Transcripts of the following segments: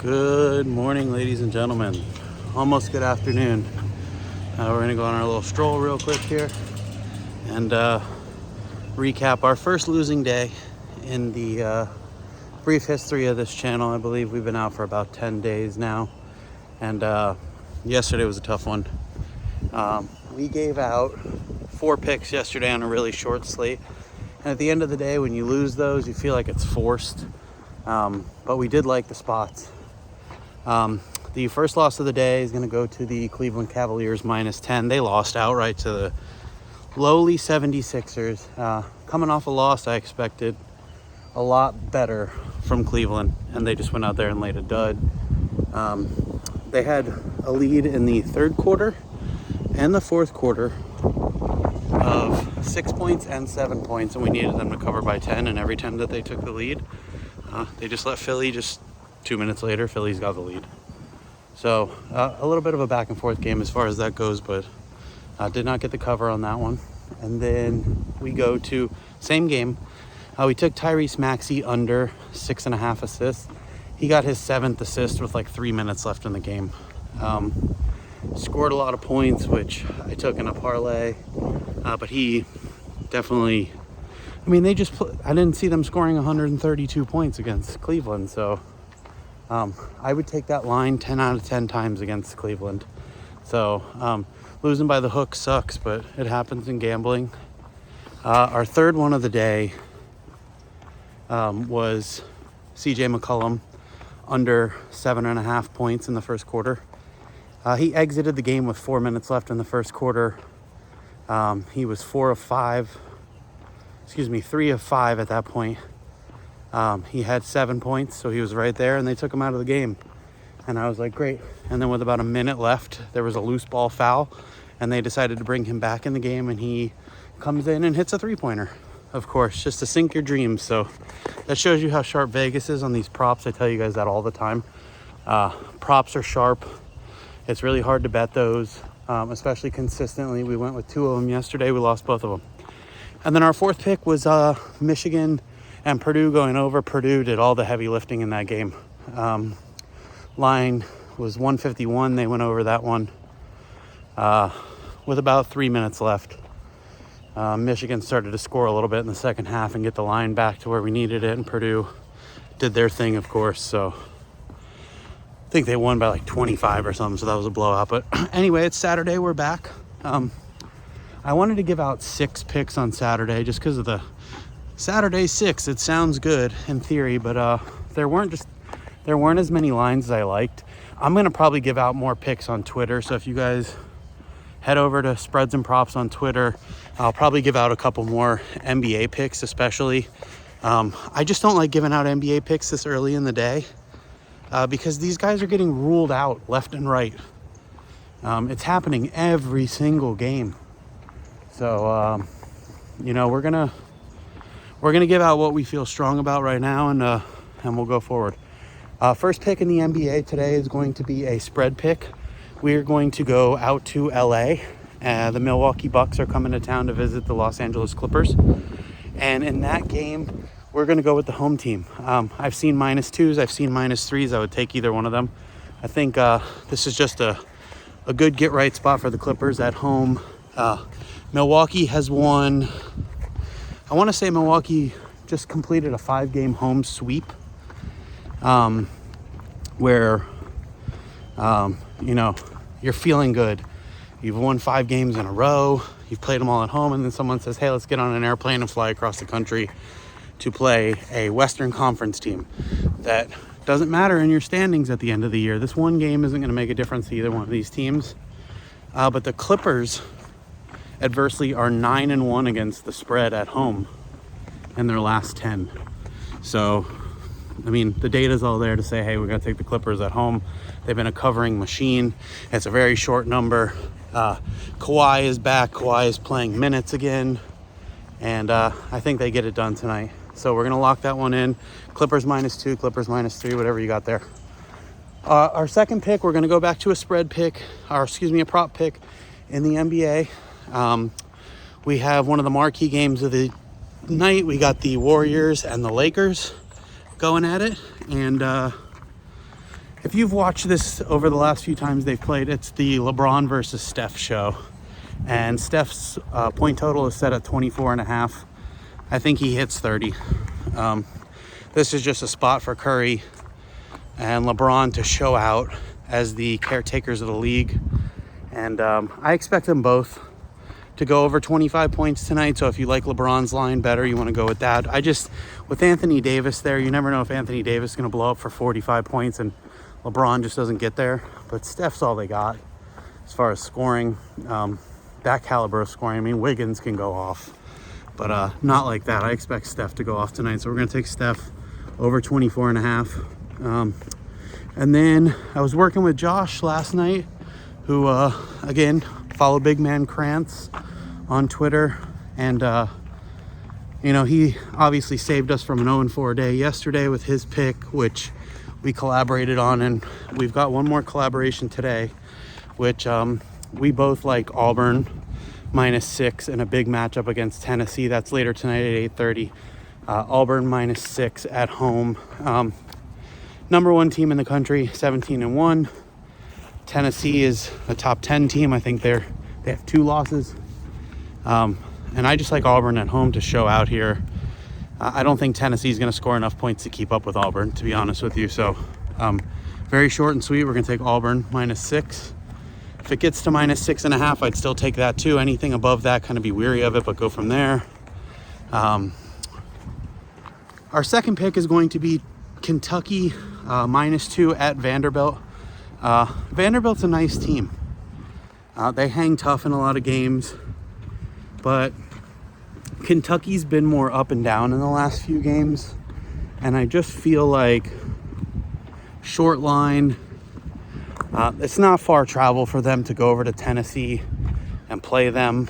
Good morning, ladies and gentlemen. Almost good afternoon. We're going to go on our little stroll real quick here and recap our first losing day in the brief history of this channel. I believe we've been out for about 10 days now, and yesterday was a tough one. We gave out 4 picks yesterday on a really short slate, and at the end of the day, when you lose those, you feel like it's forced. But we did like the spots. The first loss of the day is going to go to the Cleveland Cavaliers -10. They lost outright to the lowly 76ers. Coming off a loss, I expected a lot better from Cleveland, and they just went out there and laid a dud. They had a lead in the third quarter and the fourth quarter of 6 points and 7 points, and we needed them to cover by 10, and every time that they took the lead, they just let Philly, just 2 minutes later, Philly's got the lead. So a little bit of a back and forth game as far as that goes, but did not get the cover on that one. And then we go to same game. We took Tyrese Maxey under 6.5 assists. He got his 7th assist with like 3 minutes left in the game. Scored a lot of points, which I took in a parlay, but he definitely, I mean, they just, I didn't see them scoring 132 points against Cleveland, so I would take that line 10 out of 10 times against Cleveland. So losing by the hook sucks, but it happens in gambling. Our third one of the day was CJ McCollum under 7.5 points in the first quarter. He exited the game with 4 minutes left in the first quarter. He was 3 of 5 at that point. He had 7 points, so he was right there, and they took him out of the game. And I was like, great. And then with about a minute left, there was a loose ball foul, and they decided to bring him back in the game, and he comes in and hits a three-pointer, of course, just to sink your dreams. So that shows you how sharp Vegas is on these props. I tell you guys that all the time. Props are sharp. It's really hard to bet those, especially consistently. We went with 2 of them yesterday. We lost both of them. And then our fourth pick was Michigan and Purdue going over. Purdue did all the heavy lifting in that game. Line was 151. They went over that one with about 3 minutes left. Michigan started to score a little bit in the second half and get the line back to where we needed it, and Purdue did their thing, of course. So I think they won by like 25 or something, so that was a blowout. But anyway, it's Saturday. We're back. I wanted to give out 6 picks on Saturday just because of the Saturday 6. It sounds good in theory, but there weren't as many lines as I liked. I'm going to probably give out more picks on Twitter, so if you guys head over to Spreads and Props on Twitter, I'll probably give out a couple more NBA picks, especially. I just don't like giving out NBA picks this early in the day because these guys are getting ruled out left and right. It's happening every single game. So, we're gonna give out what we feel strong about right now, and we'll go forward. First pick in the NBA today is going to be a spread pick. We are going to go out to LA. The Milwaukee Bucks are coming to town to visit the Los Angeles Clippers, and in that game, we're going to go with the home team. I've seen -2s, I've seen -3s. I would take either one of them. I think this is just a good get-right spot for the Clippers at home. Milwaukee has won. I want to say Milwaukee just completed a 5-game home sweep where, you're feeling good. You've won 5 games in a row. You've played them all at home, and then someone says, hey, let's get on an airplane and fly across the country to play a Western Conference team. That doesn't matter in your standings at the end of the year. This one game isn't going to make a difference to either one of these teams. But the Clippers, adversely, are 9-1 against the spread at home in their last 10. So, I mean, the data's all there to say, hey, we're going to take the Clippers at home. They've been a covering machine. It's a very short number. Kawhi is back. Kawhi is playing minutes again. And I think they get it done tonight. So we're going to lock that one in. Clippers -2, Clippers -3, whatever you got there. Our second pick, we're going to go back to a spread pick, a prop pick in the NBA. We have one of the marquee games of the night. We got the Warriors and the Lakers going at it, and if you've watched this over the last few times they've played, it's the LeBron versus Steph show. And Steph's point total is set at 24.5. I think he hits 30. This is just a spot for Curry and LeBron to show out as the caretakers of the league. And I expect them both to go over 25 points tonight. So if you like LeBron's line better, you want to go with that. With Anthony Davis there, you never know if Anthony Davis is going to blow up for 45 points and LeBron just doesn't get there. But Steph's all they got as far as scoring, that caliber of scoring. I mean, Wiggins can go off, but not like that. I expect Steph to go off tonight. So we're going to take Steph over 24.5. And then I was working with Josh last night, who, again, follow Big Man Krantz on Twitter. And, he obviously saved us from an 0-4 day yesterday with his pick, which we collaborated on. And we've got one more collaboration today, which we both like Auburn -6 in a big matchup against Tennessee. That's later tonight at 8:30. Auburn -6 at home. Number 1 team in the country, 17-1. Tennessee is a top 10 team. I think they have 2 losses. And I just like Auburn at home to show out here. I don't think Tennessee is going to score enough points to keep up with Auburn, to be honest with you. So very short and sweet. We're going to take Auburn -6. If it gets to -6.5, I'd still take that too. Anything above that, kind of be weary of it, but go from there. Our second pick is going to be Kentucky -2 at Vanderbilt. Vanderbilt's a nice team. They hang tough in a lot of games, but Kentucky's been more up and down in the last few games, and I just feel like short line, it's not far travel for them to go over to Tennessee and play them,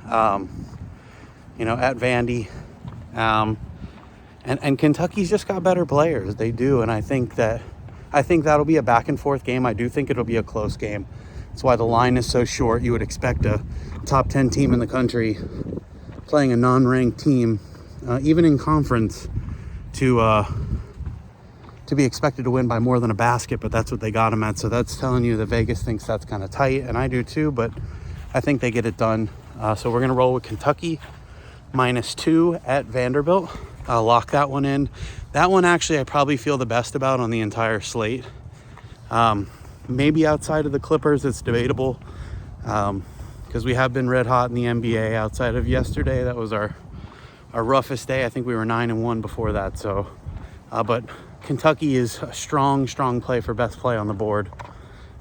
at Vandy. And Kentucky's just got better players. They do, and I think that'll be a back and forth game. I do think it'll be a close game. That's why the line is so short. You would expect a top 10 team in the country playing a non-ranked team, even in conference, to be expected to win by more than a basket, but that's what they got them at. So that's telling you that Vegas thinks that's kind of tight, and I do too, but I think they get it done. So we're going to roll with Kentucky -2 at Vanderbilt. Lock that one in. That one actually I probably feel the best about on the entire slate. Maybe outside of the Clippers, it's debatable, because we have been red hot in the NBA outside of yesterday. That was our roughest day. I think we were 9-1 before that. So, but Kentucky is a strong play for best play on the board.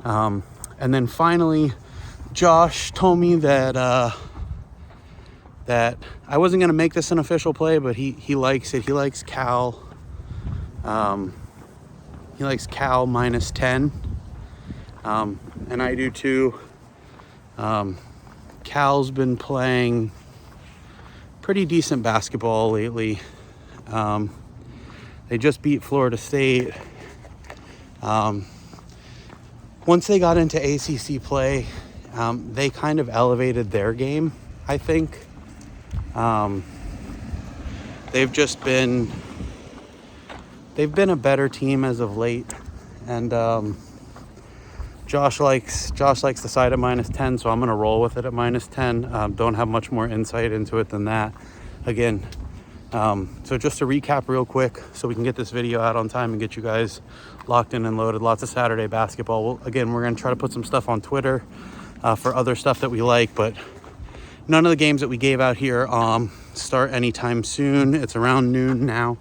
And then finally, Josh told me that I wasn't going to make this an official play, but he likes it. He likes Cal. He likes Cal -10. And I do too. Cal's been playing pretty decent basketball lately. They just beat Florida State. Once they got into ACC play, they kind of elevated their game, I think. They've been a better team as of late, and Josh likes the side at -10, so I'm going to roll with it at -10. Don't have much more insight into it than that. Again, so just to recap real quick so we can get this video out on time and get you guys locked in and loaded. Lots of Saturday basketball. We're going to try to put some stuff on Twitter for other stuff that we like, but none of the games that we gave out here start anytime soon. It's around noon now.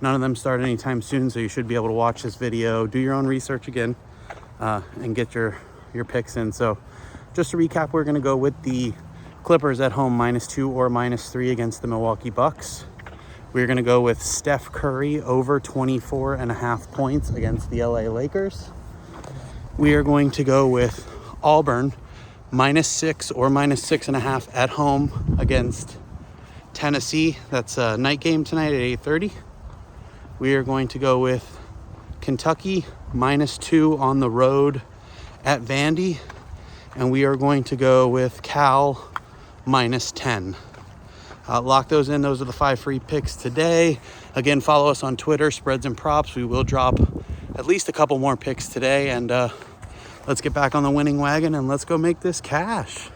None of them start anytime soon, so you should be able to watch this video, do your own research again, and get your picks in. So just to recap, we're going to go with the Clippers at home -2 or -3 against the Milwaukee Bucks. We're going to go with Steph Curry over 24.5 points against the LA Lakers. We are going to go with Auburn -6 or -6.5 at home against Tennessee. That's a night game tonight at 8:30. We are going to go with Kentucky -2 on the road at Vandy. And we are going to go with Cal -10. Lock those in. Those are the 5 free picks today. Again, follow us on Twitter, Spreads and Props. We will drop at least a couple more picks today, and let's get back on the winning wagon and let's go make this cash.